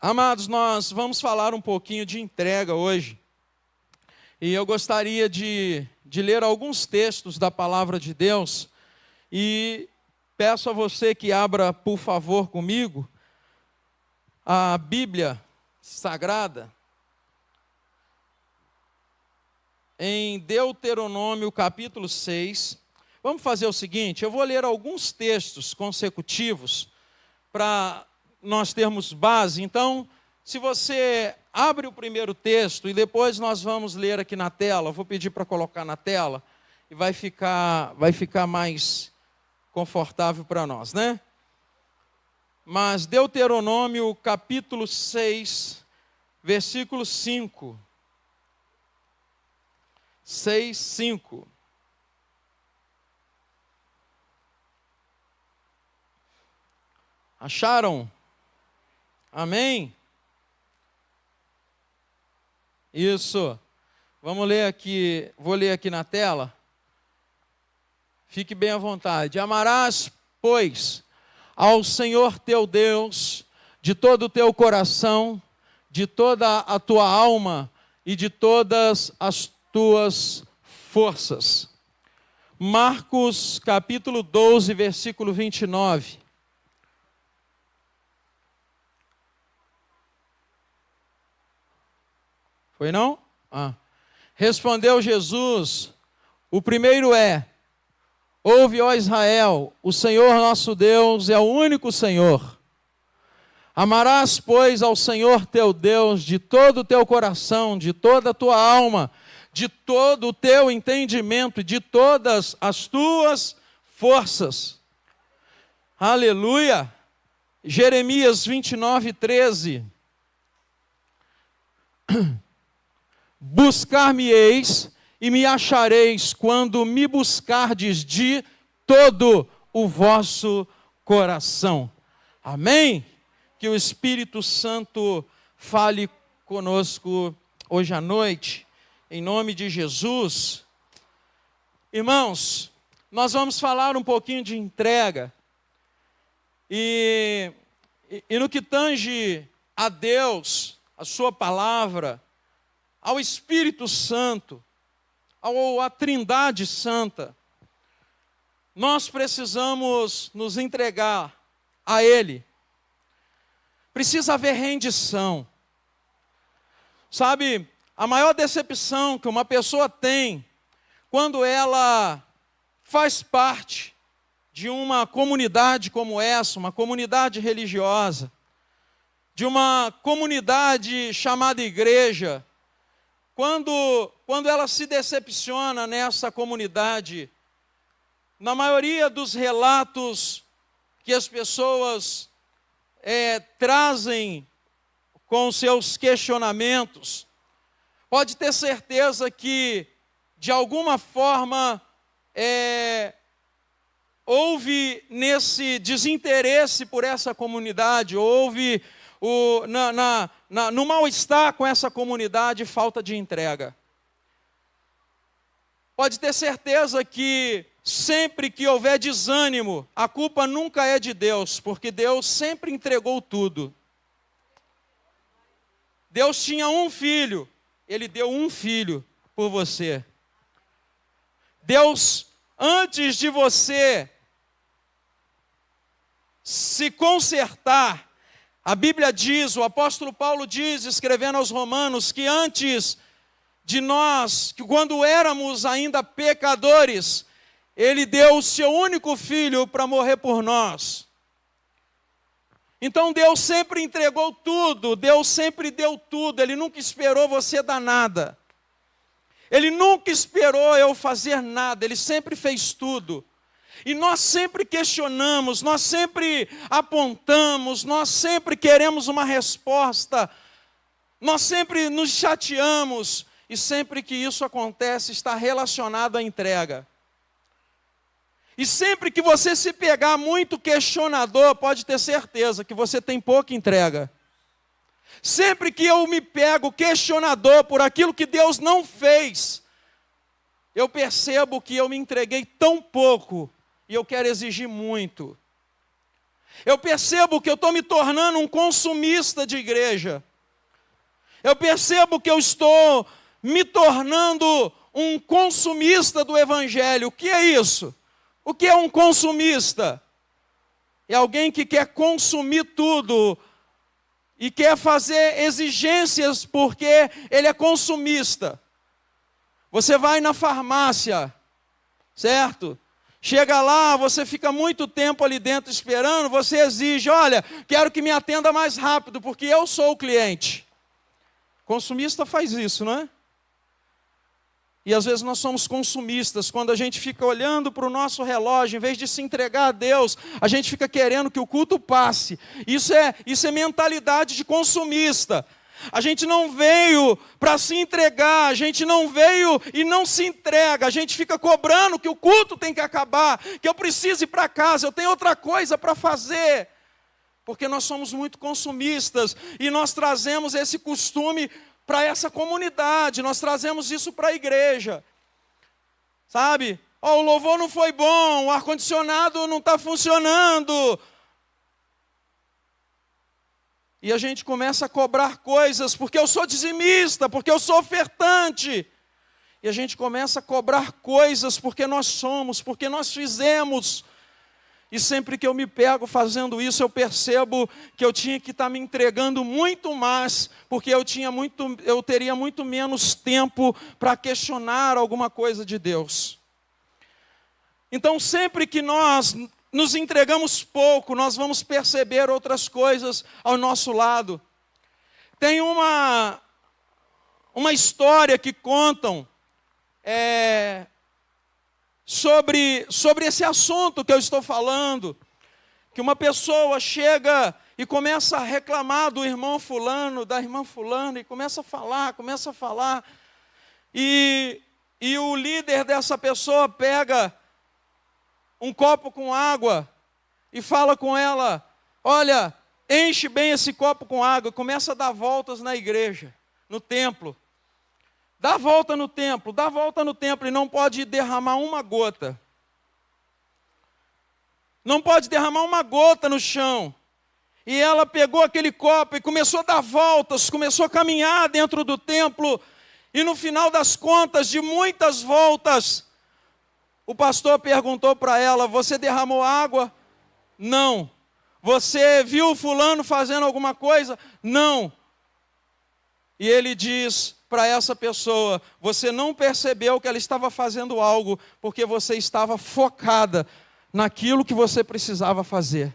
Amados, nós vamos falar um pouquinho de entrega hoje. E eu gostaria de ler alguns textos da palavra de Deus. E peço a você que abra, por favor, comigo, a Bíblia Sagrada, em Deuteronômio capítulo 6. Vamos fazer o seguinte, eu vou ler alguns textos consecutivos para nós termos base. Então, se você abre o primeiro texto e depois nós vamos ler aqui na tela, eu vou pedir para colocar na tela e vai ficar mais confortável para nós, né? Mas Deuteronômio capítulo 6, versículo 5. 6, 5. Acharam? Amém? Isso. Vamos ler aqui, vou ler aqui na tela. Fique bem à vontade. Amarás, pois, ao Senhor teu Deus de todo o teu coração, de toda a tua alma e de todas as tuas forças. Marcos capítulo 12, versículo 29. Foi não? Respondeu Jesus, o primeiro é: ouve, ó Israel, o Senhor nosso Deus é o único Senhor. Amarás, pois, ao Senhor teu Deus de todo o teu coração, de toda a tua alma, de todo o teu entendimento, de todas as tuas forças. Aleluia! Jeremias 29, 13. Buscar-me-eis e me achareis quando me buscardes de todo o vosso coração. Amém? Que o Espírito Santo fale conosco hoje à noite, em nome de Jesus. Irmãos, nós vamos falar um pouquinho de entrega. E no que tange a Deus, a sua palavra, ao Espírito Santo, à Trindade Santa, nós precisamos nos entregar a Ele. Precisa haver rendição. Sabe, a maior decepção que uma pessoa tem quando ela faz parte de uma comunidade como essa, uma comunidade religiosa, de uma comunidade chamada igreja, quando ela se decepciona nessa comunidade, na maioria dos relatos que as pessoas trazem com seus questionamentos, pode ter certeza que, de alguma forma, houve nesse desinteresse por essa comunidade, houve no mal-estar com essa comunidade, falta de entrega. Pode ter certeza que sempre que houver desânimo, a culpa nunca é de Deus, porque Deus sempre entregou tudo. Deus tinha um filho, Ele deu um filho por você. Deus, antes de você se consertar, a Bíblia diz, o apóstolo Paulo diz, escrevendo aos Romanos, que antes de nós, que quando éramos ainda pecadores, Ele deu o seu único filho para morrer por nós. Então Deus sempre entregou tudo, Deus sempre deu tudo, Ele nunca esperou você dar nada. Ele nunca esperou eu fazer nada, Ele sempre fez tudo. E nós sempre questionamos, nós sempre apontamos, nós sempre queremos uma resposta, nós sempre nos chateamos, e sempre que isso acontece está relacionado à entrega. E sempre que você se pegar muito questionador, pode ter certeza que você tem pouca entrega. Sempre que eu me pego questionador por aquilo que Deus não fez, eu percebo que eu me entreguei tão pouco e eu quero exigir muito. Eu percebo que eu estou me tornando um consumista de igreja. Eu percebo que eu estou me tornando um consumista do Evangelho. O que é isso? O que é um consumista? É alguém que quer consumir tudo e quer fazer exigências porque ele é consumista. Você vai na farmácia, certo? Chega lá, você fica muito tempo ali dentro esperando, você exige, olha, quero que me atenda mais rápido, porque eu sou o cliente. Consumista faz isso, não é? E às vezes nós somos consumistas, quando a gente fica olhando para o nosso relógio, em vez de se entregar a Deus, a gente fica querendo que o culto passe. Isso é mentalidade de consumista. A gente não veio para se entregar, a gente não veio e não se entrega, a gente fica cobrando que o culto tem que acabar, que eu preciso ir para casa, eu tenho outra coisa para fazer. Porque nós somos muito consumistas e nós trazemos esse costume para essa comunidade, nós trazemos isso para a igreja. Sabe? O louvor não foi bom, o ar-condicionado não está funcionando. E a gente começa a cobrar coisas, porque eu sou dizimista, porque eu sou ofertante. E a gente começa a cobrar coisas porque nós somos, porque nós fizemos. E sempre que eu me pego fazendo isso, eu percebo que eu tinha que estar me entregando muito mais, porque eu teria muito menos tempo para questionar alguma coisa de Deus. Então, sempre que nós nos entregamos pouco, nós vamos perceber outras coisas ao nosso lado. Tem uma história que contam sobre esse assunto que eu estou falando, que uma pessoa chega e começa a reclamar do irmão fulano, da irmã fulana, e começa a falar, e o líder dessa pessoa pega um copo com água e fala com ela, olha, enche bem esse copo com água, começa a dar voltas na igreja, no templo. Dá a volta no templo e não pode derramar uma gota. Não pode derramar uma gota no chão. E ela pegou aquele copo e começou a dar voltas, começou a caminhar dentro do templo. E no final das contas, de muitas voltas, o pastor perguntou para ela, você derramou água? Não. Você viu fulano fazendo alguma coisa? Não. E ele diz para essa pessoa, você não percebeu que ela estava fazendo algo, porque você estava focada naquilo que você precisava fazer.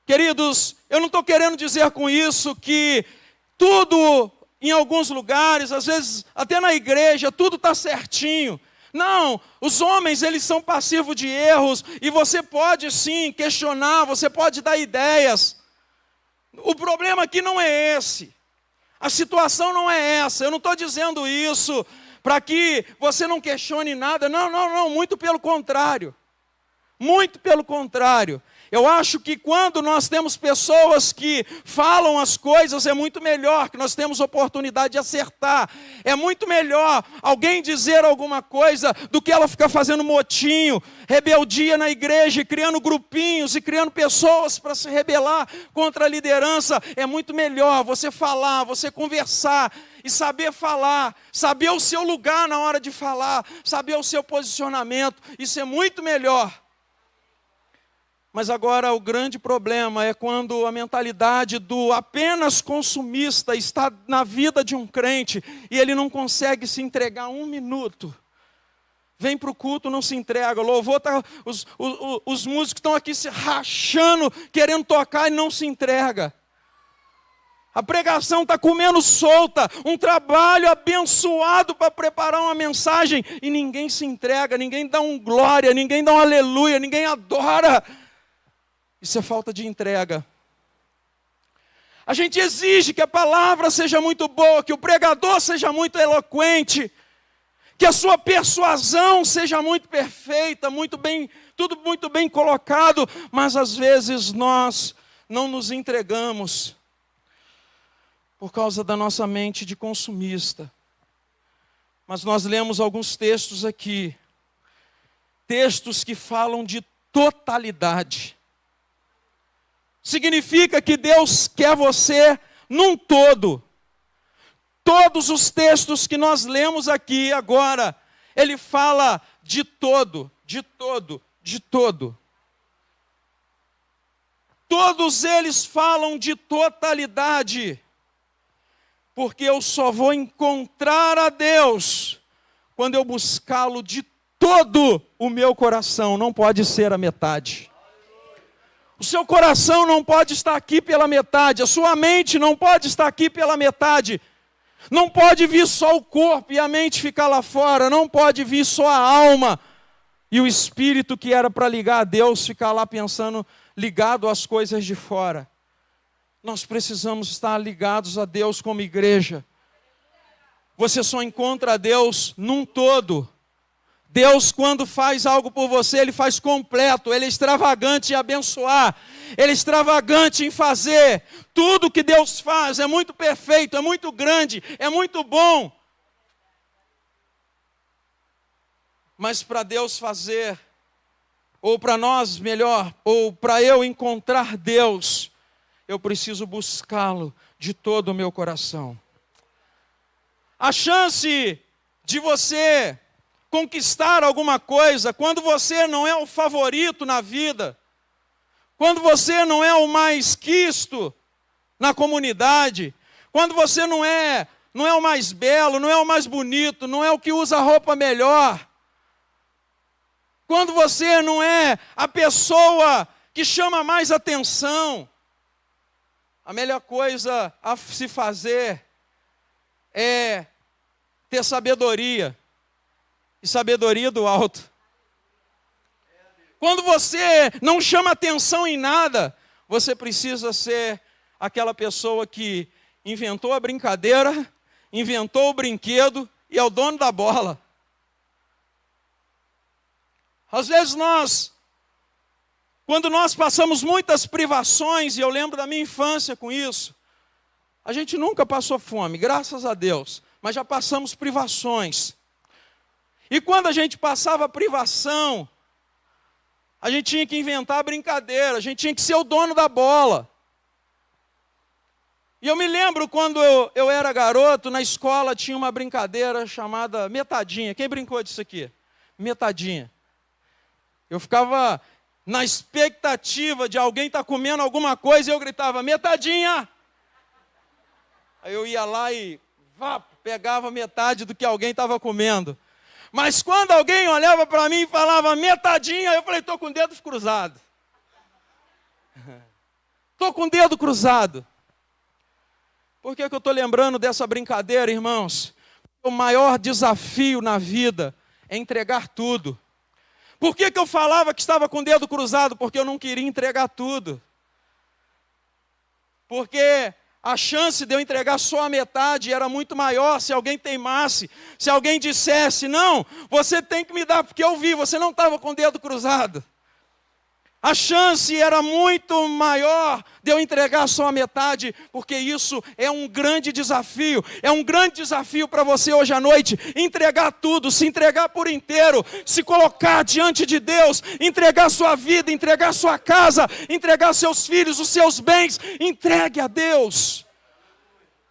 Queridos, eu não estou querendo dizer com isso que tudo, em alguns lugares, às vezes até na igreja, tudo está certinho. Não, os homens, eles são passivos de erros, e você pode sim questionar, você pode dar ideias. O problema aqui não é esse. A situação não é essa, eu não estou dizendo isso para que você não questione nada, não, muito pelo contrário. Muito pelo contrário. Eu acho que quando nós temos pessoas que falam as coisas, é muito melhor, que nós temos oportunidade de acertar. É muito melhor alguém dizer alguma coisa do que ela ficar fazendo motinho, rebeldia na igreja, criando grupinhos e criando pessoas para se rebelar contra a liderança. É muito melhor você falar, você conversar e saber falar, saber o seu lugar na hora de falar, saber o seu posicionamento. Isso é muito melhor. Mas agora o grande problema é quando a mentalidade do apenas consumista está na vida de um crente e ele não consegue se entregar um minuto. Vem para o culto, não se entrega. O louvor os músicos estão aqui se rachando, querendo tocar e não se entrega. A pregação está comendo solta, um trabalho abençoado para preparar uma mensagem e ninguém se entrega, ninguém dá um glória, ninguém dá um aleluia, ninguém adora. Isso é falta de entrega. A gente exige que a palavra seja muito boa, que o pregador seja muito eloquente, que a sua persuasão seja muito perfeita, tudo muito bem colocado, mas às vezes nós não nos entregamos por causa da nossa mente de consumista. Mas nós lemos alguns textos aqui, textos que falam de totalidade. Significa que Deus quer você num todo. Todos os textos que nós lemos aqui agora, ele fala de todo, de todo, de todo. Todos eles falam de totalidade, porque eu só vou encontrar a Deus quando eu buscá-lo de todo o meu coração, não pode ser a metade. O seu coração não pode estar aqui pela metade, a sua mente não pode estar aqui pela metade. Não pode vir só o corpo e a mente ficar lá fora, não pode vir só a alma e o espírito que era para ligar a Deus ficar lá pensando, ligado às coisas de fora. Nós precisamos estar ligados a Deus como igreja. Você só encontra a Deus num todo. Deus, quando faz algo por você, Ele faz completo. Ele é extravagante em abençoar. Ele é extravagante em fazer. Tudo que Deus faz é muito perfeito, é muito grande, é muito bom. Mas para Deus fazer, ou para nós melhor, ou para eu encontrar Deus, eu preciso buscá-lo de todo o meu coração. A chance de você conquistar alguma coisa, quando você não é o favorito na vida, quando você não é o mais quisto na comunidade, quando você não é o mais belo, não é o mais bonito, não é o que usa a roupa melhor, quando você não é a pessoa que chama mais atenção, a melhor coisa a se fazer é ter sabedoria, e sabedoria do alto. Quando você não chama atenção em nada, você precisa ser aquela pessoa que inventou a brincadeira, inventou o brinquedo e é o dono da bola. Às vezes quando nós passamos muitas privações, e eu lembro da minha infância com isso, a gente nunca passou fome, graças a Deus, mas já passamos privações. E quando a gente passava privação, a gente tinha que inventar a brincadeira, a gente tinha que ser o dono da bola. E eu me lembro quando eu era garoto, na escola tinha uma brincadeira chamada metadinha. Quem brincou disso aqui? Metadinha. Eu ficava na expectativa de alguém estar comendo alguma coisa e eu gritava, metadinha! Aí eu ia lá e pegava metade do que alguém estava comendo. Mas quando alguém olhava para mim e falava metadinha, eu falei, estou com o dedo cruzado. Estou com o dedo cruzado. Por que eu estou lembrando dessa brincadeira, irmãos? O maior desafio na vida é entregar tudo. Por que eu falava que estava com o dedo cruzado? Porque eu não queria entregar tudo. Porque a chance de eu entregar só a metade era muito maior se alguém teimasse, se alguém dissesse, não, você tem que me dar, porque eu vi, você não estava com o dedo cruzado. A chance era muito maior de eu entregar só a metade, porque isso é um grande desafio. É um grande desafio para você hoje à noite, entregar tudo, se entregar por inteiro, se colocar diante de Deus, entregar sua vida, entregar sua casa, entregar seus filhos, os seus bens, entregue a Deus.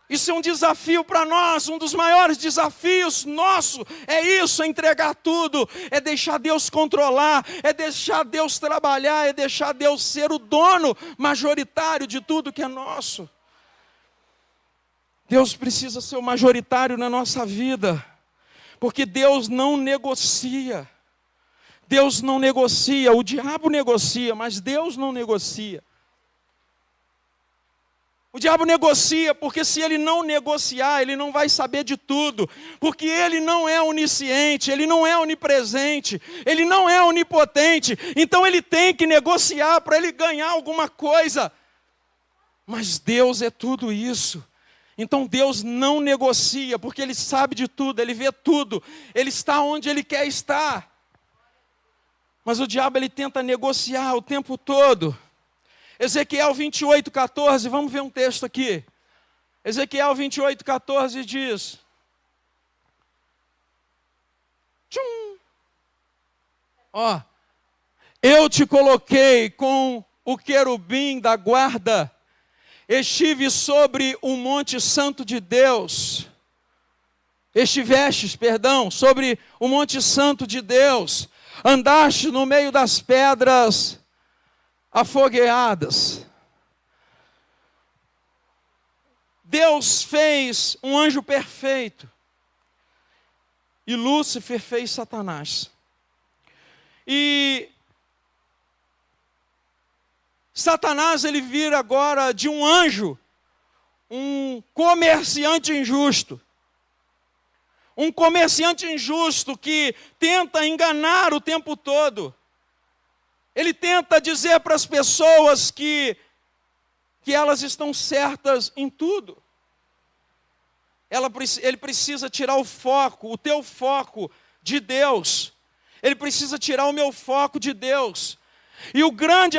Isso é um desafio para nós, um dos maiores desafios nosso, é isso, é entregar tudo, é deixar Deus controlar, é deixar Deus trabalhar, é deixar Deus ser o dono majoritário de tudo que é nosso. Deus precisa ser o majoritário na nossa vida, porque Deus não negocia. Deus não negocia, o diabo negocia, mas Deus não negocia. O diabo negocia, porque se ele não negociar, ele não vai saber de tudo. Porque ele não é onisciente, ele não é onipresente, ele não é onipotente. Então ele tem que negociar para ele ganhar alguma coisa. Mas Deus é tudo isso. Então Deus não negocia, porque Ele sabe de tudo, Ele vê tudo. Ele está onde Ele quer estar. Mas o diabo, ele tenta negociar o tempo todo. Ezequiel 28:14, vamos ver um texto aqui. Ezequiel 28:14 diz: eu te coloquei com o querubim da guarda, estive sobre o monte santo de Deus. Estivestes, sobre o monte santo de Deus. Andaste no meio das pedras afogueadas. Deus fez um anjo perfeito. E Lúcifer fez Satanás. E Satanás, ele vira agora de um anjo, um comerciante injusto. Um comerciante injusto que tenta enganar o tempo todo. Ele tenta dizer para as pessoas que elas estão certas em tudo. Ele precisa tirar o foco, o teu foco de Deus. Ele precisa tirar o meu foco de Deus. E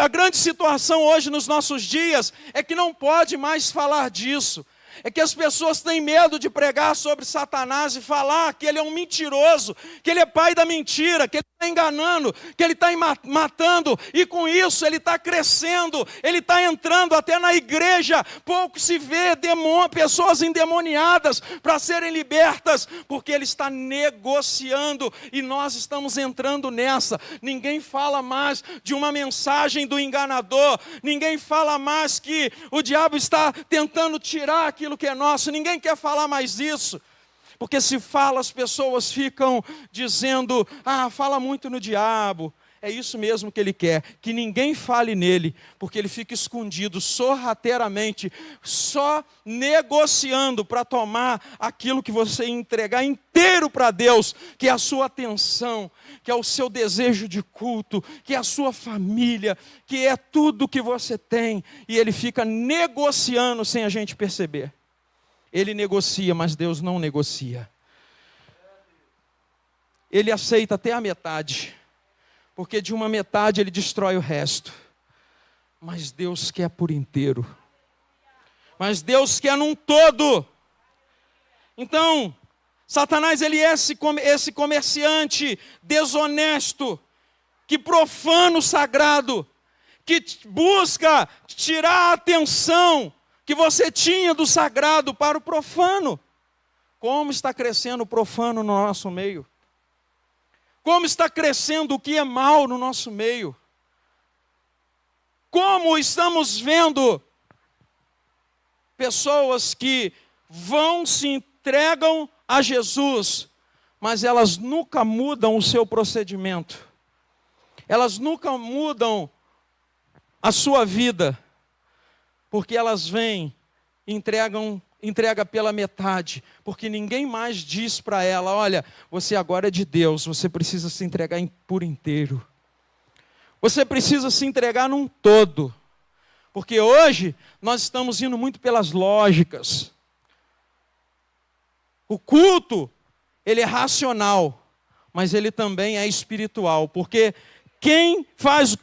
a grande situação hoje nos nossos dias é que não pode mais falar disso. É que as pessoas têm medo de pregar sobre Satanás e falar que ele é um mentiroso, que ele é pai da mentira, que ele está enganando, que ele está matando, e com isso ele está crescendo, ele está entrando até na igreja. Pouco se vê pessoas endemoniadas para serem libertas, porque ele está negociando, e nós estamos entrando nessa. Ninguém fala mais de uma mensagem do enganador, ninguém fala mais que o diabo está tentando tirar aquilo que é nosso. Ninguém quer falar mais isso, porque se fala, as pessoas ficam dizendo: fala muito no diabo. É isso mesmo que ele quer, que ninguém fale nele, porque ele fica escondido sorrateiramente, só negociando para tomar aquilo que você entregar inteiro para Deus, que é a sua atenção, que é o seu desejo de culto, que é a sua família, que é tudo que você tem, e ele fica negociando sem a gente perceber. Ele negocia, mas Deus não negocia. Ele aceita até a metade, porque de uma metade ele destrói o resto. Mas Deus quer por inteiro. Mas Deus quer num todo. Então, Satanás, ele é esse comerciante desonesto, que profana o sagrado, que busca tirar a atenção que você tinha do sagrado para o profano. Como está crescendo o profano no nosso meio? Como está crescendo o que é mal no nosso meio? Como estamos vendo pessoas que se entregam a Jesus, mas elas nunca mudam o seu procedimento. Elas nunca mudam a sua vida, porque elas vêm e entrega pela metade, porque ninguém mais diz para ela: olha, você agora é de Deus, você precisa se entregar por inteiro. Você precisa se entregar num todo. Porque hoje nós estamos indo muito pelas lógicas. O culto, ele é racional, mas ele também é espiritual, porque quem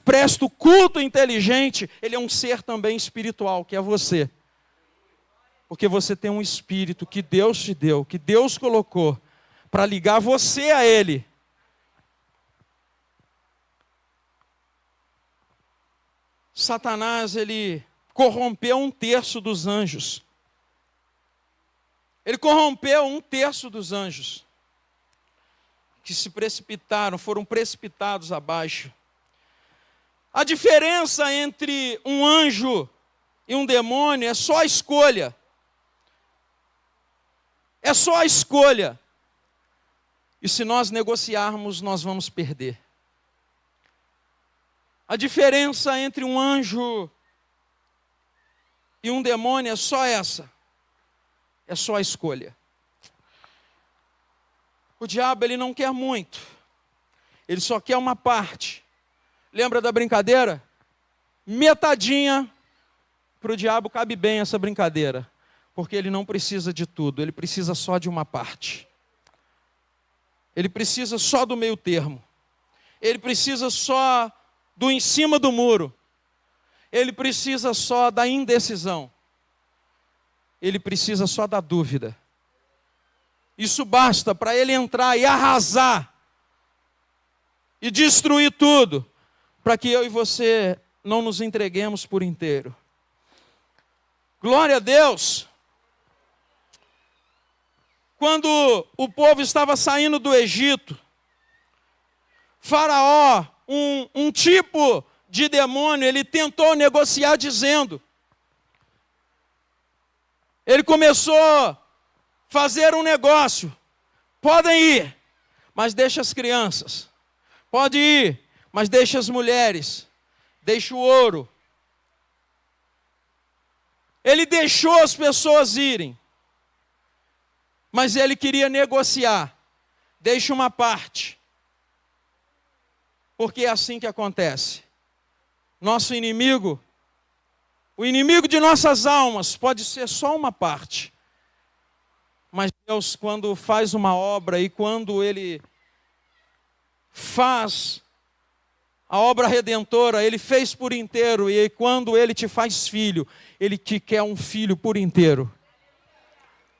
presta o culto inteligente, ele é um ser também espiritual, que é você. Porque você tem um espírito que Deus te deu, que Deus colocou para ligar você a Ele. Satanás, ele corrompeu 1/3 dos anjos. Ele corrompeu 1/3 dos anjos que se precipitaram, foram precipitados abaixo. A diferença entre um anjo e um demônio é só a escolha. É só a escolha. E se nós negociarmos, nós vamos perder. A diferença entre um anjo e um demônio é só essa. É só a escolha. O diabo, ele não quer muito. Ele só quer uma parte. Lembra da brincadeira? Metadinha. Para o diabo cabe bem essa brincadeira. Porque ele não precisa de tudo. Ele precisa só de uma parte. Ele precisa só do meio termo. Ele precisa só do em cima do muro. Ele precisa só da indecisão. Ele precisa só da dúvida. Isso basta para ele entrar e arrasar e destruir tudo, para que eu e você não nos entreguemos por inteiro. Glória a Deus! Quando o povo estava saindo do Egito, Faraó, um tipo de demônio, ele tentou negociar dizendo, ele começou a fazer um negócio, podem ir, mas deixa as crianças, pode ir, mas deixa as mulheres, deixa o ouro. Ele deixou as pessoas irem, mas ele queria negociar, deixa uma parte, porque é assim que acontece. Nosso inimigo, o inimigo de nossas almas, pode ser só uma parte. Mas Deus, quando faz uma obra e quando Ele faz a obra redentora, Ele fez por inteiro. E quando Ele te faz filho, Ele te quer um filho por inteiro.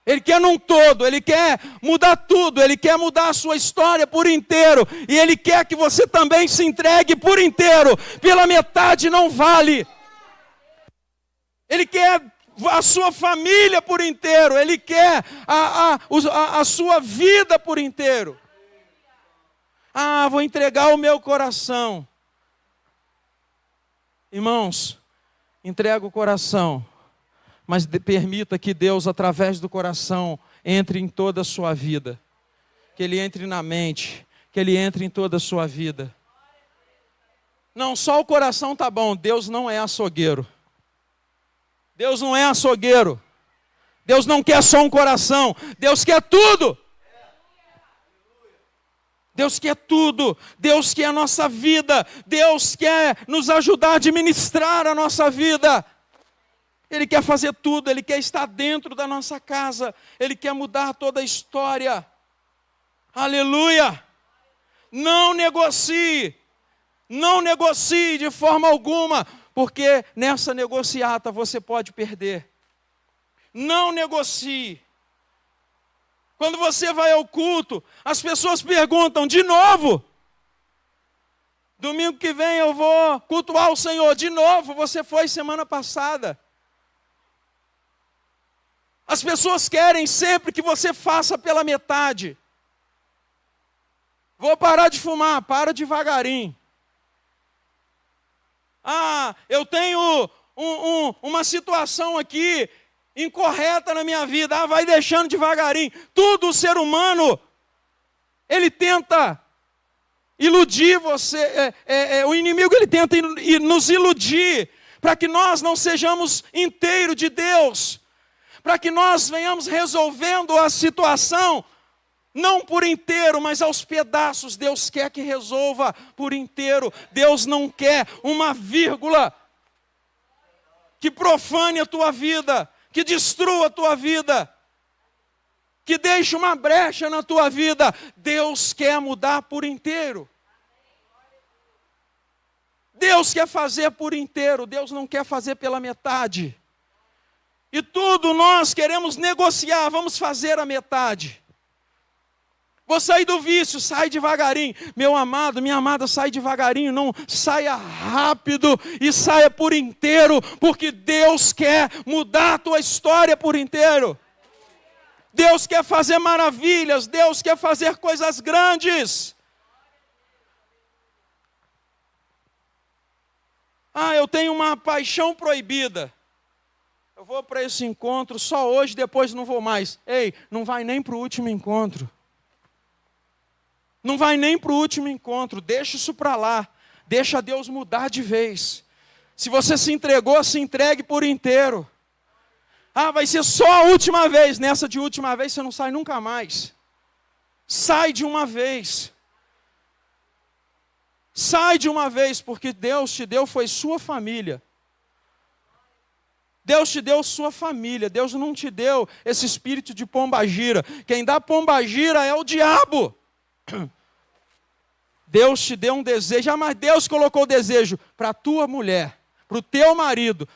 Ele quer num todo, Ele quer mudar tudo, Ele quer mudar a sua história por inteiro. E Ele quer que você também se entregue por inteiro. Pela metade não vale. Ele quer a sua família por inteiro. Ele quer a sua vida por inteiro. Ah, vou entregar o meu coração. Irmãos, entrega o coração. Mas permita que Deus, através do coração, entre em toda a sua vida. Que Ele entre na mente. Que Ele entre em toda a sua vida. Não, só o coração tá bom. Deus não é açougueiro. Deus não é açougueiro. Deus não quer só um coração. Deus quer tudo. Deus quer tudo. Deus quer a nossa vida. Deus quer nos ajudar a administrar a nossa vida. Ele quer fazer tudo. Ele quer estar dentro da nossa casa. Ele quer mudar toda a história. Aleluia. Não negocie. Não negocie de forma alguma. Porque nessa negociata você pode perder. Não negocie. Quando você vai ao culto, as pessoas perguntam, de novo? Domingo que vem eu vou cultuar o Senhor. De novo, você foi semana passada. As pessoas querem sempre que você faça pela metade. Vou parar de fumar, para devagarinho. Ah, eu tenho uma situação aqui incorreta na minha vida. Ah, vai deixando devagarinho. Tudo o ser humano, ele tenta iludir você. O inimigo, ele tenta nos iludir para que nós não sejamos inteiros de Deus. Para que nós venhamos resolvendo a situação não por inteiro, mas aos pedaços. Deus quer que resolva por inteiro. Deus não quer uma vírgula que profane a tua vida, que destrua a tua vida, que deixe uma brecha na tua vida. Deus quer mudar por inteiro. Deus quer fazer por inteiro. Deus não quer fazer pela metade. E tudo nós queremos negociar, vamos fazer a metade. Vou sair do vício, sai devagarinho. Meu amado, minha amada, sai devagarinho. Não saia rápido e saia por inteiro. Porque Deus quer mudar a tua história por inteiro. Deus quer fazer maravilhas. Deus quer fazer coisas grandes. Ah, eu tenho uma paixão proibida. Eu vou para esse encontro só hoje, depois não vou mais. Ei, não vai nem para o último encontro. Não vai nem para o último encontro, deixa isso para lá. Deixa Deus mudar de vez. Se você se entregou, se entregue por inteiro. Ah, vai ser só a última vez. Nessa de última vez você não sai nunca mais. Sai de uma vez. Sai de uma vez, porque Deus te deu foi sua família. Deus te deu sua família. Deus não te deu esse espírito de pombagira. Quem dá pombagira é o diabo. Deus te deu um desejo, mas Deus colocou o desejo para a tua mulher, para o teu marido.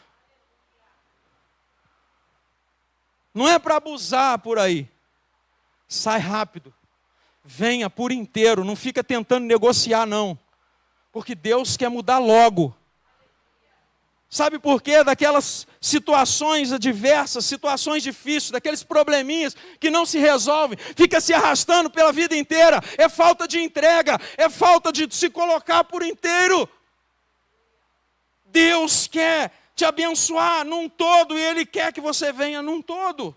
Não é para abusar por aí. Sai rápido. Venha por inteiro, não fica tentando negociar não. Porque Deus quer mudar logo. Sabe por quê? Daquelas situações adversas, situações difíceis, daqueles probleminhas que não se resolvem, fica se arrastando pela vida inteira. É falta de entrega, é falta de se colocar por inteiro. Deus quer te abençoar num todo e Ele quer que você venha num todo.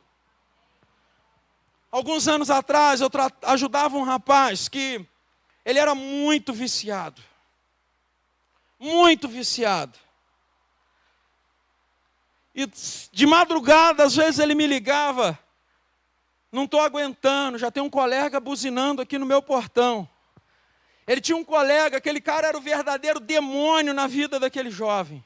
Alguns anos atrás eu ajudava um rapaz que ele era muito viciado. Muito viciado. E de madrugada, às vezes ele me ligava, não estou aguentando, já tem um colega buzinando aqui no meu portão. Ele tinha um colega, aquele cara era o verdadeiro demônio na vida daquele jovem.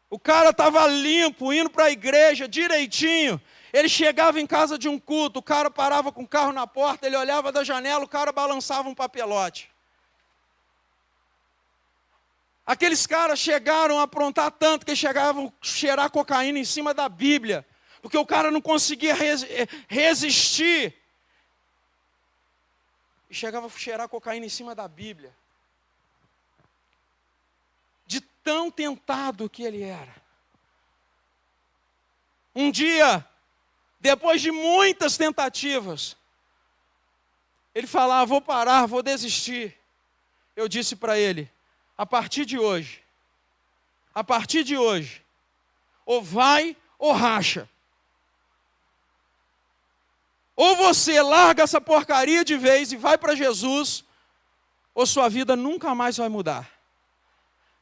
O cara estava limpo, indo para a igreja direitinho. Ele chegava em casa de um culto, o cara parava com o carro na porta, ele olhava da janela, o cara balançava um papelote. Aqueles caras chegaram a aprontar tanto que chegavam a cheirar cocaína em cima da Bíblia, porque o cara não conseguia resistir. E chegava a cheirar cocaína em cima da Bíblia. De tão tentado que ele era. Um dia, depois de muitas tentativas, ele falava, vou parar, vou desistir. Eu disse para ele, a partir de hoje, ou vai ou racha. Ou você larga essa porcaria de vez e vai para Jesus, ou sua vida nunca mais vai mudar.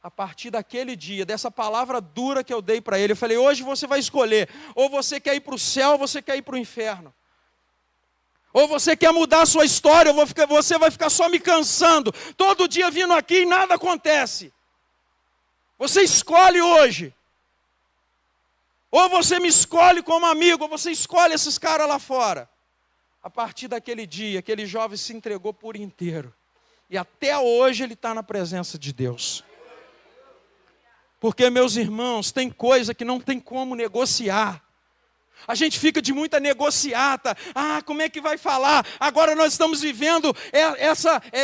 A partir daquele dia, dessa palavra dura que eu dei para ele, eu falei, hoje você vai escolher, ou você quer ir para o céu, ou você quer ir para o inferno. Ou você quer mudar a sua história, ou você vai ficar só me cansando, todo dia vindo aqui e nada acontece. Você escolhe hoje. Ou você me escolhe como amigo, ou você escolhe esses caras lá fora. A partir daquele dia, aquele jovem se entregou por inteiro. E até hoje ele está na presença de Deus. Porque, meus irmãos, tem coisa que não tem como negociar. A gente fica de muita negociata. Como é que vai falar? Agora nós estamos vivendo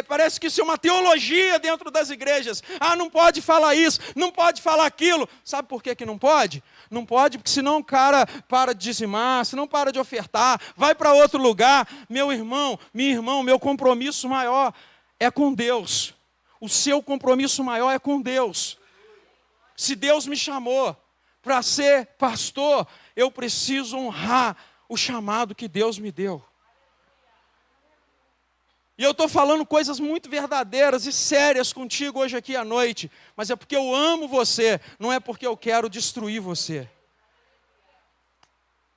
parece que isso é uma teologia dentro das igrejas. Não pode falar isso, não pode falar aquilo. Sabe por que não pode? Não pode porque senão o cara para de dizimar, senão para de ofertar, vai para outro lugar. Meu irmão, minha irmã, meu compromisso maior é com Deus. O seu compromisso maior é com Deus. Se Deus me chamou para ser pastor, eu preciso honrar o chamado que Deus me deu. E eu estou falando coisas muito verdadeiras e sérias contigo hoje aqui à noite. Mas é porque eu amo você, não é porque eu quero destruir você.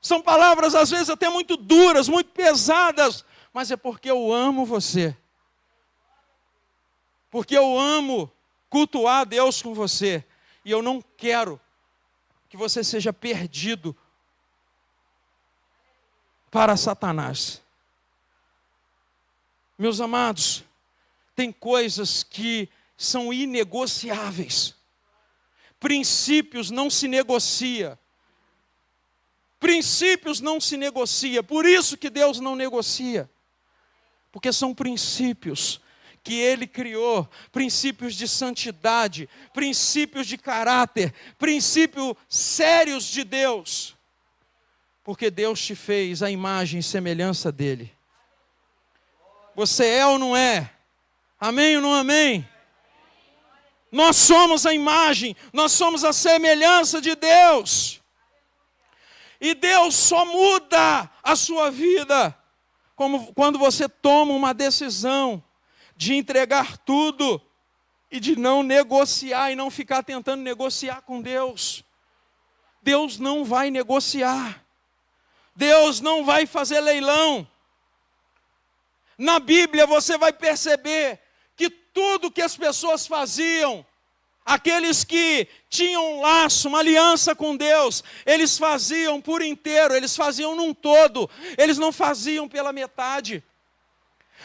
São palavras às vezes até muito duras, muito pesadas. Mas é porque eu amo você. Porque eu amo cultuar a Deus com você. E eu não quero que você seja perdido para Satanás. Meus amados, tem coisas que são inegociáveis. Princípios não se negocia. Princípios não se negocia. Por isso que Deus não negocia. Porque são princípios que Ele criou, princípios de santidade, princípios de caráter, princípios sérios de Deus. Porque Deus te fez a imagem e semelhança dEle. Você é ou não é? Amém ou não amém? Nós somos a imagem, nós somos a semelhança de Deus. E Deus só muda a sua vida quando você toma uma decisão de entregar tudo e de não negociar e não ficar tentando negociar com Deus. Deus não vai negociar. Deus não vai fazer leilão. Na Bíblia você vai perceber que tudo que as pessoas faziam, aqueles que tinham um laço, uma aliança com Deus, eles faziam por inteiro, eles faziam num todo, eles não faziam pela metade.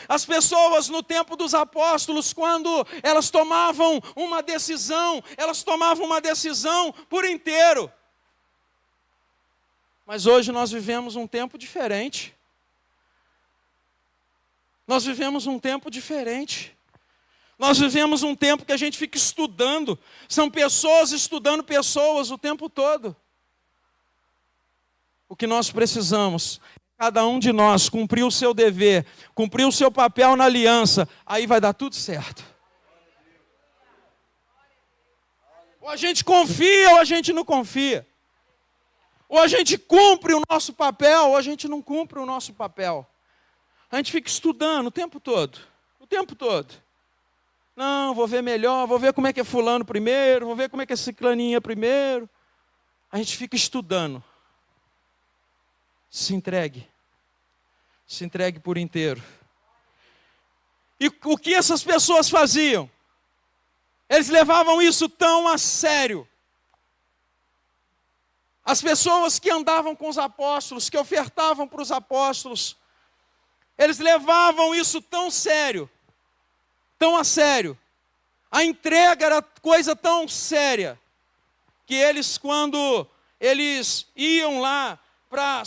As pessoas no tempo dos apóstolos, quando elas tomavam uma decisão por inteiro. Mas hoje nós vivemos um tempo diferente. Nós vivemos um tempo diferente. Nós vivemos um tempo que a gente fica estudando. São pessoas estudando pessoas o tempo todo. O que nós precisamos, cada um de nós cumprir o seu dever, cumprir o seu papel na aliança, aí vai dar tudo certo. Ou a gente confia ou a gente não confia. Ou a gente cumpre o nosso papel ou a gente não cumpre o nosso papel. A gente fica estudando o tempo todo. O tempo todo. Não, vou ver melhor, vou ver como é que é fulano primeiro, vou ver como é que é ciclaninha primeiro. A gente fica estudando. Se entregue. Se entregue por inteiro. E o que essas pessoas faziam? Eles levavam isso tão a sério. As pessoas que andavam com os apóstolos, que ofertavam para os apóstolos, eles levavam isso tão sério, tão a sério. A entrega era coisa tão séria, que eles, quando eles iam lá para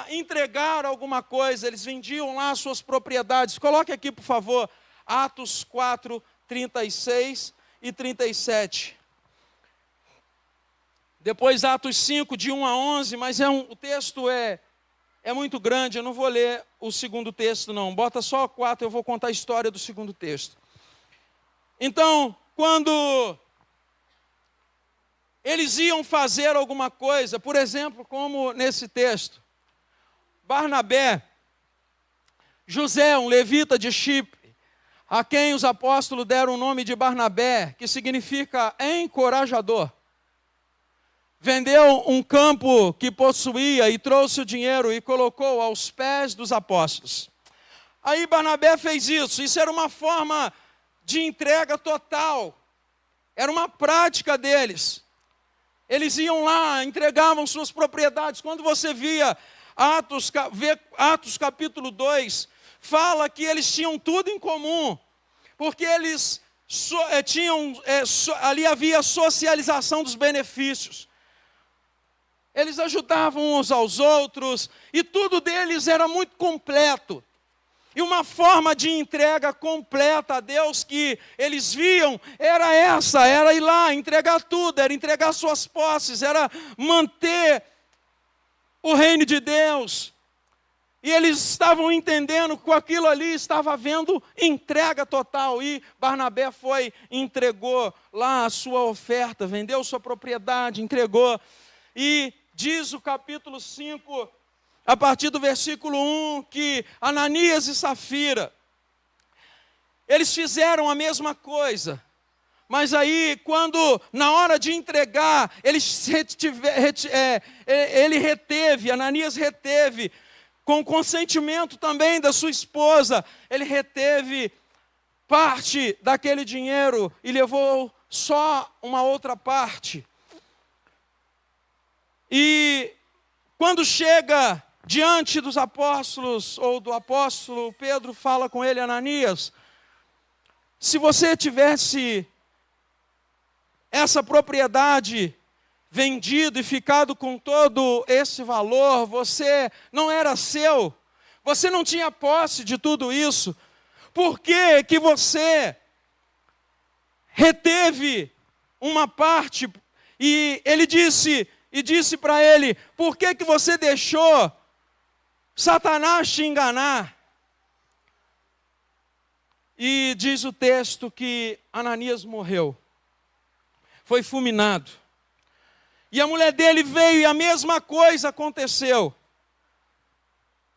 entregar alguma coisa, eles vendiam lá as suas propriedades. Coloque aqui, por favor, Atos 4, 36 e 37. Depois Atos 5, de 1 a 11, mas o texto é muito grande, eu não vou ler o segundo texto não. Bota só 4, eu vou contar a história do segundo texto. Então, quando eles iam fazer alguma coisa, por exemplo, como nesse texto, Barnabé, José, um levita de Chipre, a quem os apóstolos deram o nome de Barnabé, que significa encorajador, vendeu um campo que possuía e trouxe o dinheiro e colocou aos pés dos apóstolos. Aí Barnabé fez isso. Isso era uma forma de entrega total. Era uma prática deles. Eles iam lá, entregavam suas propriedades. Quando você via Atos capítulo 2, fala que eles tinham tudo em comum. Porque eles ali havia socialização dos benefícios. Eles ajudavam uns aos outros, e tudo deles era muito completo. E uma forma de entrega completa a Deus que eles viam, era essa, era ir lá, entregar tudo, era entregar suas posses, era manter o reino de Deus. E eles estavam entendendo que com aquilo ali estava havendo entrega total. E Barnabé foi e entregou lá a sua oferta, vendeu sua propriedade, entregou. E diz o capítulo 5, a partir do versículo 1, que Ananias e Safira, eles fizeram a mesma coisa. Mas aí, quando, na hora de entregar, Ananias reteve, com consentimento também da sua esposa, ele reteve parte daquele dinheiro e levou só uma outra parte. E quando chega diante dos apóstolos, ou do apóstolo, Pedro fala com ele, Ananias, se você tivesse essa propriedade vendido e ficado com todo esse valor, você não era seu, você não tinha posse de tudo isso, por que que você reteve uma parte? E ele disse para ele, por que que você deixou Satanás te enganar? E diz o texto que Ananias morreu, foi fulminado. E a mulher dele veio e a mesma coisa aconteceu.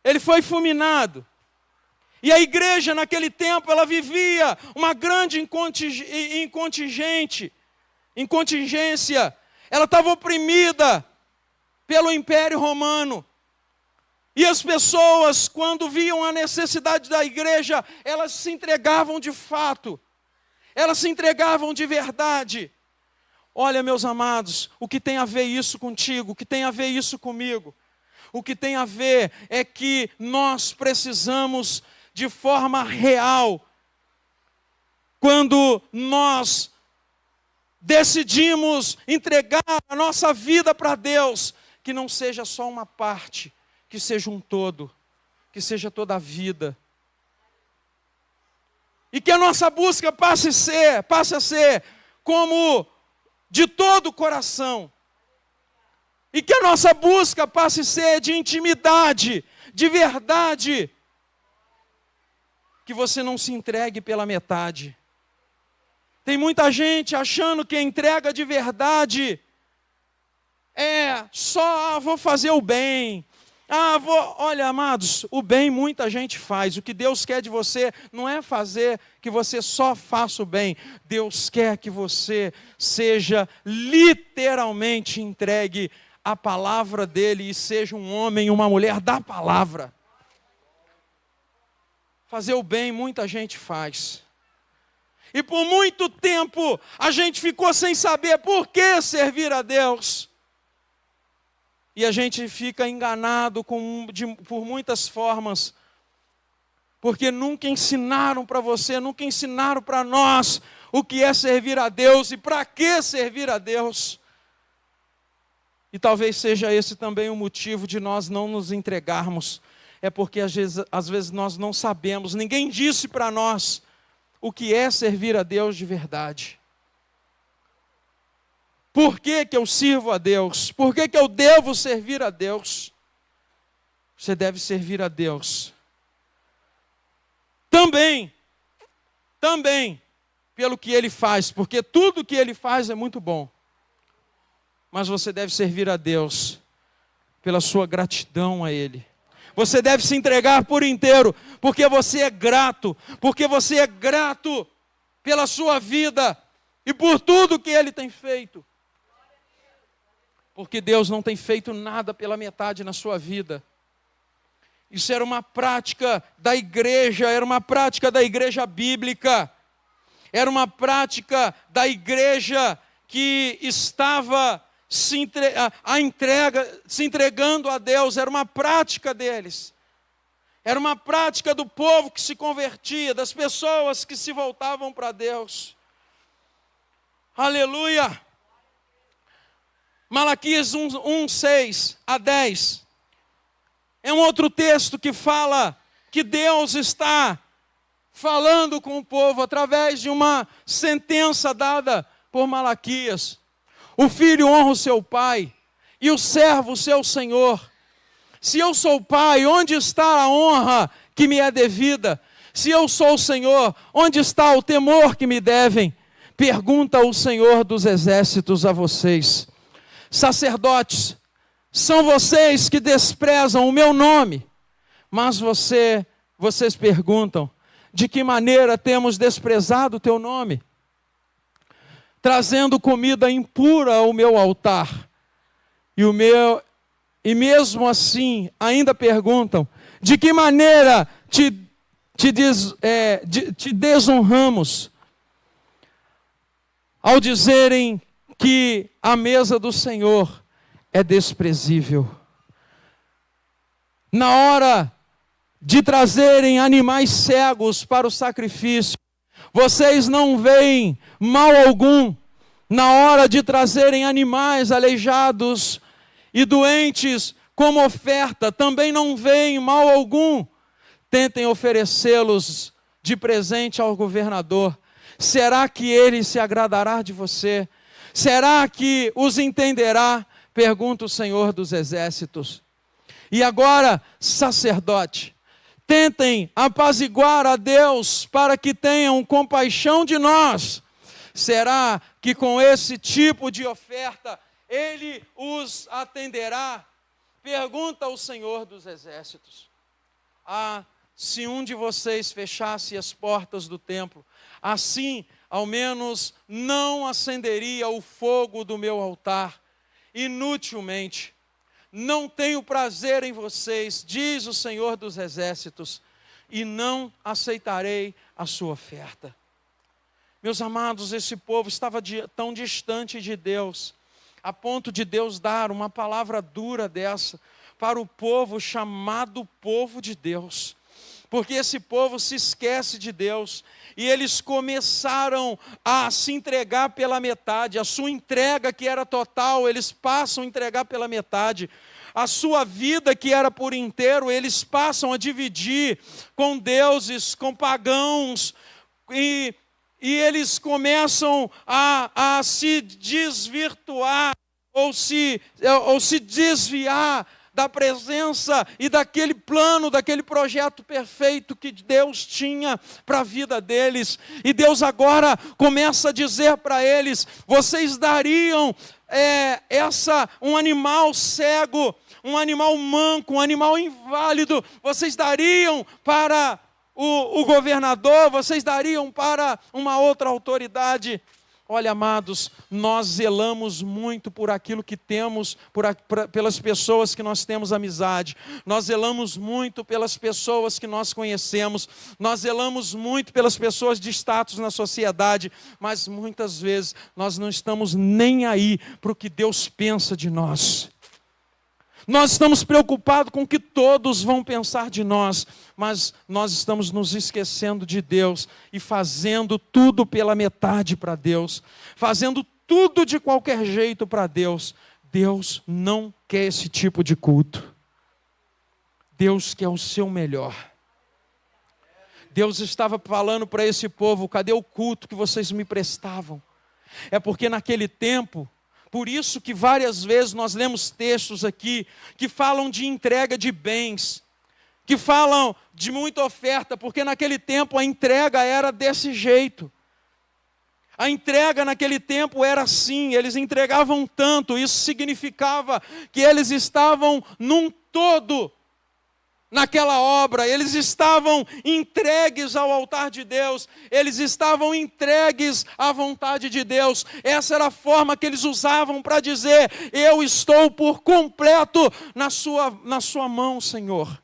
Ele foi fulminado. E a igreja naquele tempo, ela vivia uma grande incontingência. Ela estava oprimida pelo Império Romano. E as pessoas, quando viam a necessidade da igreja, elas se entregavam de fato. Elas se entregavam de verdade. Olha, meus amados, o que tem a ver isso contigo? O que tem a ver isso comigo? O que tem a ver é que nós precisamos, de forma real, quando nós decidimos entregar a nossa vida para Deus, que não seja só uma parte, que seja um todo, que seja toda a vida. E que a nossa busca passe a ser como de todo o coração. E que a nossa busca passe a ser de intimidade, de verdade. Que você não se entregue pela metade. Tem muita gente achando que a entrega de verdade é só, vou fazer o bem. Olha, amados, o bem muita gente faz. O que Deus quer de você não é fazer que você só faça o bem. Deus quer que você seja literalmente entregue à palavra dele e seja um homem e uma mulher da palavra. Fazer o bem muita gente faz. E por muito tempo a gente ficou sem saber por que servir a Deus. E a gente fica enganado por muitas formas. Porque nunca ensinaram para você, nunca ensinaram para nós o que é servir a Deus e para que servir a Deus. E talvez seja esse também o motivo de nós não nos entregarmos. É porque às vezes nós não sabemos, ninguém disse para nós o que é servir a Deus de verdade. Por que eu sirvo a Deus? Por que eu devo servir a Deus? Você deve servir a Deus. Também, pelo que Ele faz, porque tudo que Ele faz é muito bom. Mas você deve servir a Deus pela sua gratidão a Ele. Você deve se entregar por inteiro, porque você é grato pela sua vida e por tudo que Ele tem feito. Porque Deus não tem feito nada pela metade na sua vida. Isso era uma prática da igreja, era uma prática da igreja bíblica. Era uma prática da igreja que estava se entregando a Deus. Era uma prática deles. Era uma prática do povo que se convertia, das pessoas que se voltavam para Deus. Aleluia! Malaquias 1, 6 a 10. É um outro texto que fala que Deus está falando com o povo através de uma sentença dada por Malaquias. O filho honra o seu pai e o servo o seu senhor. Se eu sou pai, onde está a honra que me é devida? Se eu sou o Senhor, onde está o temor que me devem? Pergunta o Senhor dos exércitos a vocês. Sacerdotes, são vocês que desprezam o meu nome. Mas vocês perguntam, de que maneira temos desprezado o teu nome? Trazendo comida impura ao meu altar. E mesmo assim, ainda perguntam, de que maneira te desonramos? Ao dizerem que a mesa do Senhor é desprezível. Na hora de trazerem animais cegos para o sacrifício, vocês não veem mal algum. Na hora de trazerem animais aleijados e doentes como oferta, também não veem mal algum. Tentem oferecê-los de presente ao governador. Será que ele se agradará de você? Será que os entenderá? Pergunta o Senhor dos exércitos. E agora, sacerdote, tentem apaziguar a Deus para que tenham compaixão de nós. Será que com esse tipo de oferta Ele os atenderá? Pergunta o Senhor dos exércitos. Se um de vocês fechasse as portas do templo, assim, ao menos, não acenderia o fogo do meu altar, inutilmente. Não tenho prazer em vocês, diz o Senhor dos exércitos, e não aceitarei a sua oferta. Meus amados, esse povo estava tão distante de Deus, a ponto de Deus dar uma palavra dura dessa para o povo chamado povo de Deus. Porque esse povo se esquece de Deus e eles começaram a se entregar pela metade. A sua entrega que era total, eles passam a entregar pela metade. A sua vida que era por inteiro, eles passam a dividir com deuses, com pagãos, e eles começam a se desvirtuar ou se desviar da presença e daquele plano, daquele projeto perfeito que Deus tinha para a vida deles. E Deus agora começa a dizer para eles: vocês dariam um animal cego, um animal manco, um animal inválido, vocês dariam para o governador, vocês dariam para uma outra autoridade. Olha, amados, nós zelamos muito por aquilo que temos, pelas pessoas que nós temos amizade. Nós zelamos muito pelas pessoas que nós conhecemos. Nós zelamos muito pelas pessoas de status na sociedade. Mas muitas vezes nós não estamos nem aí para o que Deus pensa de nós. Nós estamos preocupados com o que todos vão pensar de nós, mas nós estamos nos esquecendo de Deus e fazendo tudo pela metade para Deus, fazendo tudo de qualquer jeito para Deus. Deus não quer esse tipo de culto. Deus quer o seu melhor. Deus estava falando para esse povo: cadê o culto que vocês me prestavam? É porque naquele tempo, por isso que várias vezes nós lemos textos aqui que falam de entrega de bens, que falam de muita oferta, porque naquele tempo a entrega era desse jeito. A entrega naquele tempo era assim, eles entregavam tanto, isso significava que eles estavam num todo naquela obra, eles estavam entregues ao altar de Deus, eles estavam entregues à vontade de Deus. Essa era a forma que eles usavam para dizer: eu estou por completo na sua mão, Senhor.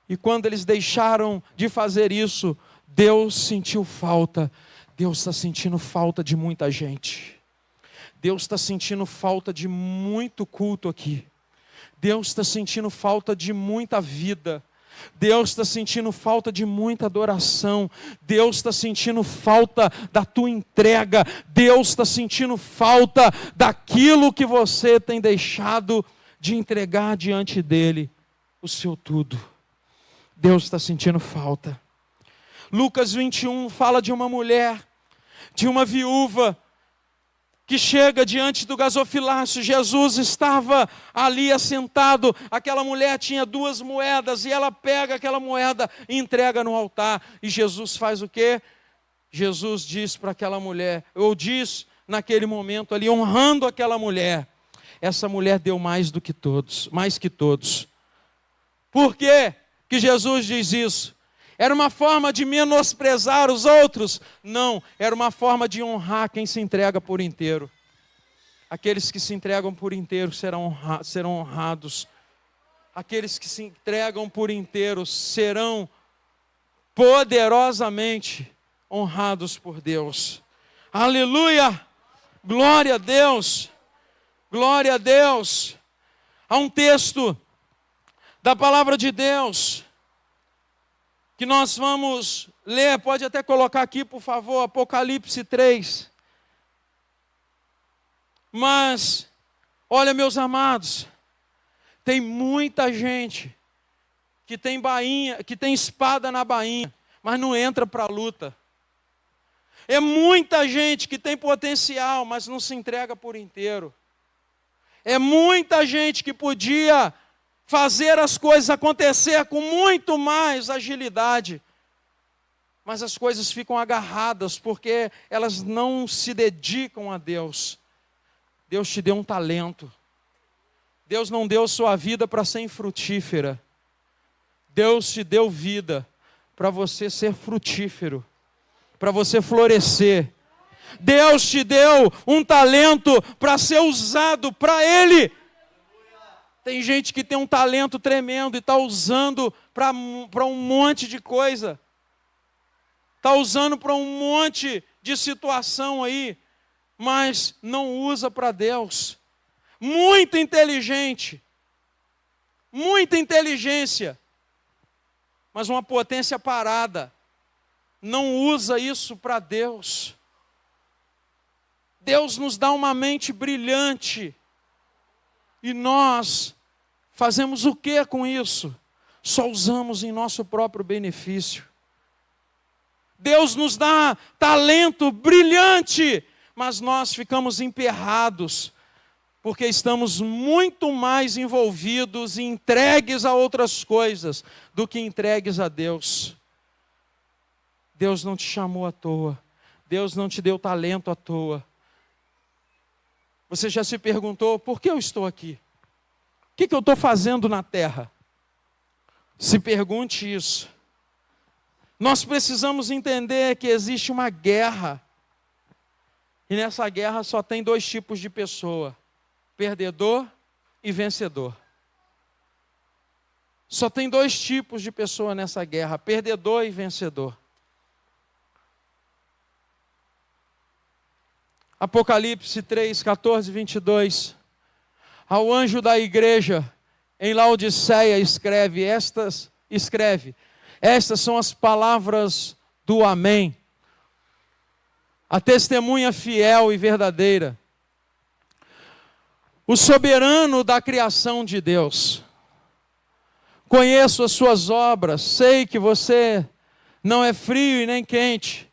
E quando eles deixaram de fazer isso, Deus sentiu falta. Deus está sentindo falta de muita gente. Deus está sentindo falta de muito culto aqui. Deus está sentindo falta de muita vida. Deus está sentindo falta de muita adoração. Deus está sentindo falta da tua entrega. Deus está sentindo falta daquilo que você tem deixado de entregar diante dele, o seu tudo. Deus está sentindo falta. Lucas 21 fala de uma mulher, de uma viúva, que chega diante do gasofilácio. Jesus estava ali assentado, aquela mulher tinha 2 moedas, e ela pega aquela moeda e entrega no altar. E Jesus faz o quê? Jesus diz para aquela mulher, ou diz naquele momento ali, honrando aquela mulher: essa mulher deu mais do que todos, mais que todos. Por quê que Jesus diz isso? Era uma forma de menosprezar os outros? Não, era uma forma de honrar quem se entrega por inteiro. Aqueles que se entregam por inteiro serão honrados. Aqueles que se entregam por inteiro serão poderosamente honrados por Deus. Aleluia! Glória a Deus! Glória a Deus! Há um texto da palavra de Deus que nós vamos ler, pode até colocar aqui, por favor, Apocalipse 3. Mas, olha, meus amados, tem muita gente que tem bainha, que tem espada na bainha, mas não entra para a luta. É muita gente que tem potencial, mas não se entrega por inteiro. É muita gente que podia fazer as coisas acontecer com muito mais agilidade, mas as coisas ficam agarradas porque elas não se dedicam a Deus. Deus te deu um talento. Deus não deu sua vida para ser infrutífera. Deus te deu vida para você ser frutífero, para você florescer. Deus te deu um talento para ser usado para Ele. Tem gente que tem um talento tremendo e está usando para um monte de coisa. Está usando para um monte de situação aí, mas não usa para Deus. Muito inteligente, muita inteligência, mas uma potência parada. Não usa isso para Deus. Deus nos dá uma mente brilhante. E nós fazemos o que com isso? Só usamos em nosso próprio benefício. Deus nos dá talento brilhante, mas nós ficamos emperrados, porque estamos muito mais envolvidos e entregues a outras coisas do que entregues a Deus. Deus não te chamou à toa. Deus não te deu talento à toa. Você já se perguntou, por que eu estou aqui? O que eu estou fazendo na terra? Se pergunte isso. Nós precisamos entender que existe uma guerra. E nessa guerra só tem dois tipos de pessoa: perdedor e vencedor. Só tem dois tipos de pessoa nessa guerra: perdedor e vencedor. Apocalipse 3, 14, 22. Ao anjo da igreja em Laodiceia escreve: estas são as palavras do Amém, a testemunha fiel e verdadeira, o soberano da criação de Deus. Conheço as suas obras, sei que você não é frio e nem quente.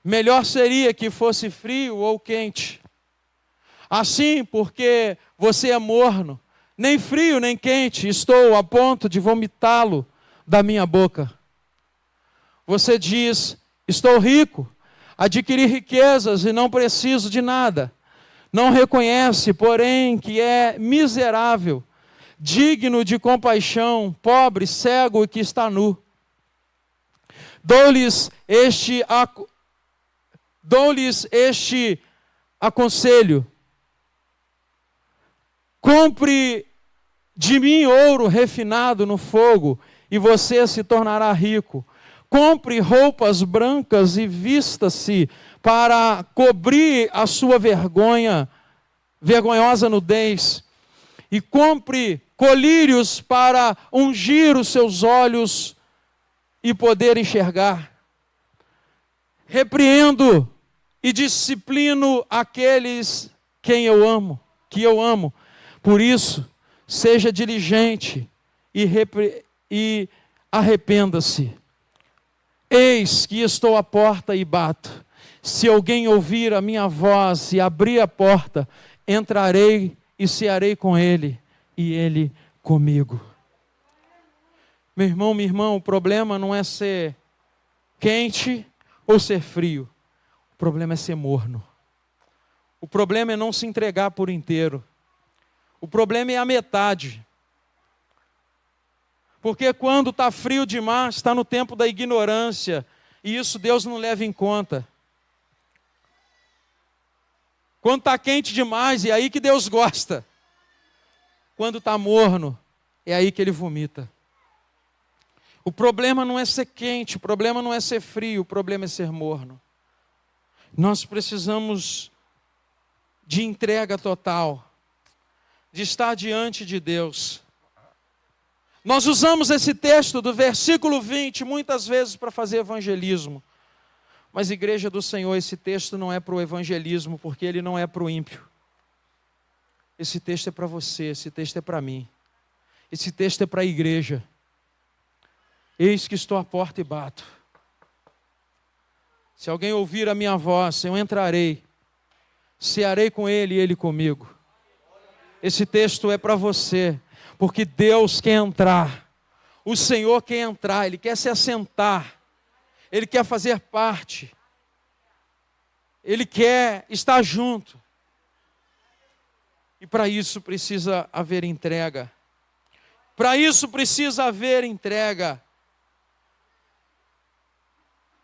Melhor seria que fosse frio ou quente. Assim, porque você é morno, nem frio nem quente, estou a ponto de vomitá-lo da minha boca. Você diz: estou rico, adquiri riquezas e não preciso de nada. Não reconhece, porém, que é miserável, digno de compaixão, pobre, cego e que está nu. Dou-lhes este aconselho: compre de mim ouro refinado no fogo, e você se tornará rico. Compre roupas brancas e vista-se para cobrir a sua vergonhosa nudez. E compre colírios para ungir os seus olhos e poder enxergar. Repreendo e disciplino aqueles que eu amo. Por isso, seja diligente e arrependa-se. Eis que estou à porta e bato. Se alguém ouvir a minha voz e abrir a porta, entrarei e cearei com ele e ele comigo. Meu irmão, minha irmã, o problema não é ser quente ou ser frio. O problema é ser morno. O problema é não se entregar por inteiro. O problema é a metade. Porque quando está frio demais, está no tempo da ignorância. E isso Deus não leva em conta. Quando está quente demais, é aí que Deus gosta. Quando está morno, é aí que Ele vomita. O problema não é ser quente, o problema não é ser frio, o problema é ser morno. Nós precisamos de entrega total, de estar diante de Deus. Nós usamos esse texto do versículo 20 muitas vezes para fazer evangelismo. Mas, igreja do Senhor, esse texto não é para o evangelismo, porque ele não é para o ímpio. Esse texto é para você, esse texto é para mim. Esse texto é para a igreja. Eis que estou à porta e bato. Se alguém ouvir a minha voz, eu entrarei, cearei com ele e ele comigo. Esse texto é para você. Porque Deus quer entrar, o Senhor quer entrar, Ele quer se assentar, Ele quer fazer parte, Ele quer estar junto. E para isso precisa haver entrega. Para isso precisa haver entrega.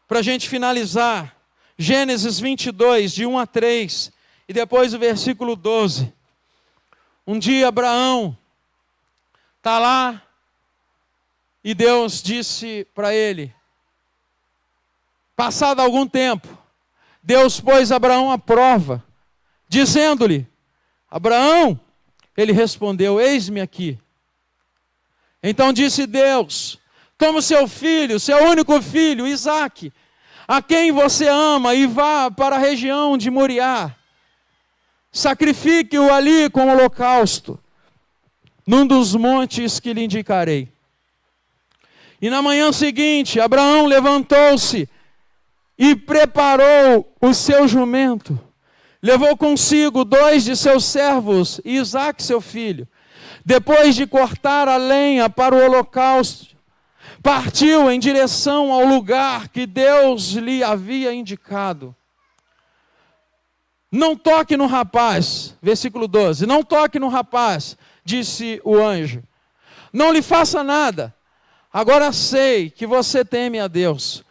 Para a gente finalizar, Gênesis 22, de 1 a 3, e depois o versículo 12. Um dia Abraão está lá, e Deus disse para ele, passado algum tempo, Deus pôs Abraão à prova, dizendo-lhe: Abraão, ele respondeu: eis-me aqui. Então disse Deus: toma o seu filho, seu único filho, Isaque, a quem você ama, e vá para a região de Moriá. Sacrifique-o ali como holocausto, num dos montes que lhe indicarei. E na manhã seguinte, Abraão levantou-se e preparou o seu jumento. Levou consigo 2 de seus servos e Isaque, seu filho. Depois de cortar a lenha para o holocausto, partiu em direção ao lugar que Deus lhe havia indicado. Não toque no rapaz, versículo 12. Não toque no rapaz, disse o anjo. Não lhe faça nada. Agora sei que você teme a Deus,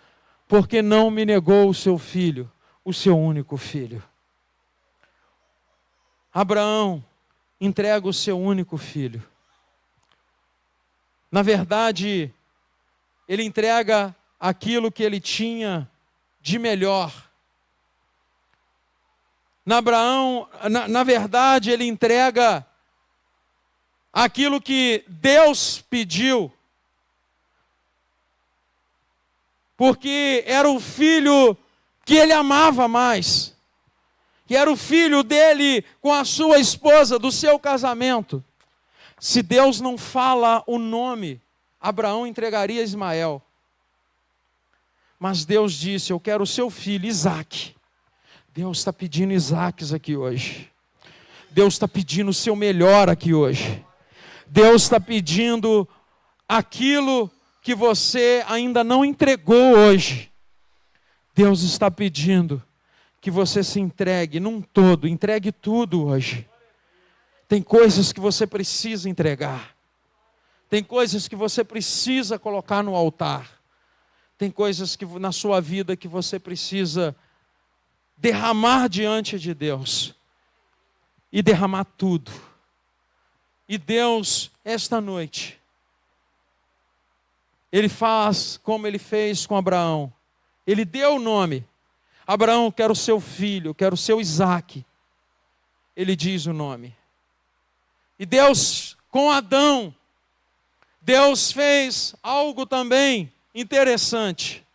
porque não me negou o seu filho, o seu único filho. Abraão entrega o seu único filho. Na verdade, ele entrega aquilo que ele tinha de melhor. Na verdade, ele entrega aquilo que Deus pediu. Porque era o filho que ele amava mais. Que era o filho dele com a sua esposa, do seu casamento. Se Deus não fala o nome, Abraão entregaria Ismael. Mas Deus disse, eu quero o seu filho, Isaque. Deus está pedindo Isaques aqui hoje. Deus está pedindo o seu melhor aqui hoje. Deus está pedindo aquilo que você ainda não entregou hoje. Deus está pedindo que você se entregue num todo, entregue tudo hoje. Tem coisas que você precisa entregar. Tem coisas que você precisa colocar no altar. Tem coisas que na sua vida que você precisa derramar diante de Deus. E derramar tudo. E Deus, esta noite, Ele faz como Ele fez com Abraão. Ele deu o nome. Abraão, quero o seu filho, quero o seu Isaque. Ele diz o nome. E Deus, com Adão, Deus fez algo também interessante.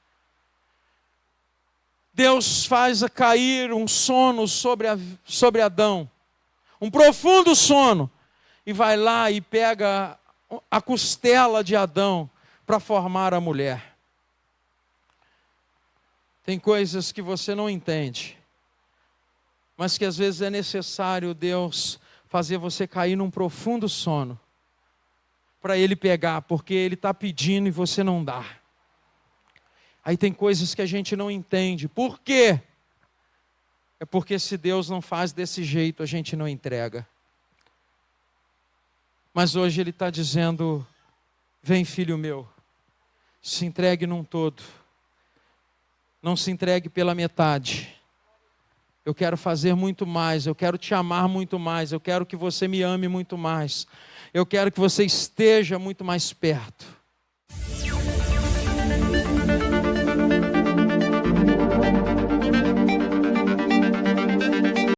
Deus faz cair um sono sobre Adão. Um profundo sono. E vai lá e pega a costela de Adão para formar a mulher. Tem coisas que você não entende, mas que às vezes é necessário Deus fazer você cair num profundo sono, para Ele pegar, porque Ele está pedindo e você não dá. Aí tem coisas que a gente não entende. Por quê? É porque se Deus não faz desse jeito, a gente não entrega. Mas hoje Ele está dizendo, vem filho meu, se entregue num todo. Não se entregue pela metade. Eu quero fazer muito mais, eu quero te amar muito mais, eu quero que você me ame muito mais. Eu quero que você esteja muito mais perto.